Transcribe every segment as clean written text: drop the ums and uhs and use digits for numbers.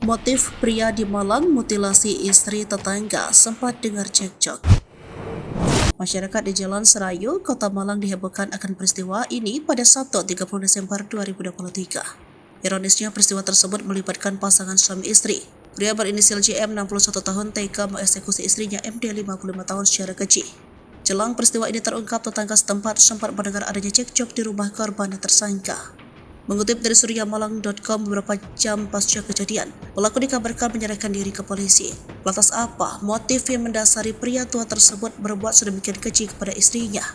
Motif pria di Malang mutilasi istri tetangga sempat dengar cekcok. Masyarakat di Jalan Serayu, Kota Malang dihebohkan akan peristiwa ini pada Sabtu 30 Desember 2023. Ironisnya, peristiwa tersebut melibatkan pasangan suami istri. Pria berinisial JM 61 tahun tega mengeksekusi istrinya MD 55 tahun secara keji. Jelang peristiwa ini terungkap, tetangga setempat sempat mendengar adanya cekcok di rumah korban dan tersangka. Mengutip dari suryamalang.com beberapa jam pasca kejadian, pelaku dikabarkan menyerahkan diri ke polisi. Lantas apa motif yang mendasari pria tua tersebut berbuat sedemikian keji kepada istrinya?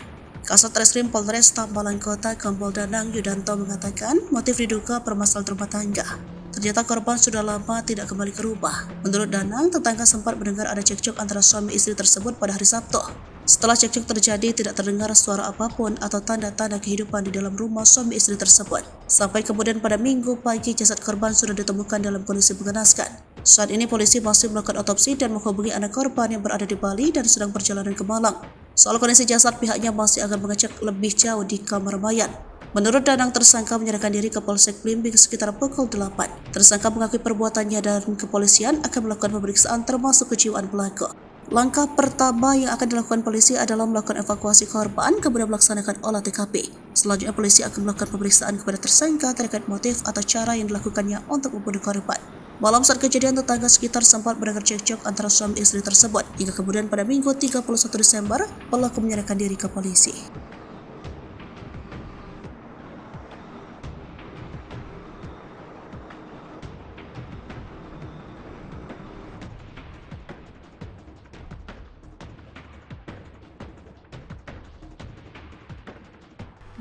Kasat Reskrim Polresta Malang Kota Kompol Danang Yudanto mengatakan motif diduga permasalahan rumah tangga. Ternyata korban sudah lama tidak kembali ke rumah. Menurut Danang, tetangga sempat mendengar ada cekcok antara suami istri tersebut pada hari Sabtu. Setelah cekcok terjadi, tidak terdengar suara apapun atau tanda-tanda kehidupan di dalam rumah suami istri tersebut. Sampai kemudian pada Minggu pagi, jasad korban sudah ditemukan dalam kondisi mengenaskan. Saat ini polisi masih melakukan otopsi dan menghubungi anak korban yang berada di Bali dan sedang perjalanan ke Malang. Soal kondisi jasad, pihaknya masih akan mengecek lebih jauh di kamar mayat. Menurut Danang, tersangka menyerahkan diri ke Polsek Blimbing sekitar pukul 8. Tersangka mengakui perbuatannya dan kepolisian akan melakukan pemeriksaan termasuk kejiwaan pelaku. Langkah pertama yang akan dilakukan polisi adalah melakukan evakuasi korban, kemudian melaksanakan olah TKP. Selanjutnya polisi akan melakukan pemeriksaan kepada tersangka terkait motif atau cara yang dilakukannya untuk membunuh korban. Malam saat kejadian, tetangga sekitar sempat mendengar cekcok antara suami istri tersebut, hingga kemudian pada Minggu 31 Desember, pelaku menyerahkan diri ke polisi.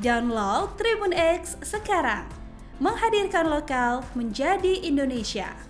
Download Tribun X sekarang, menghadirkan lokal menjadi Indonesia.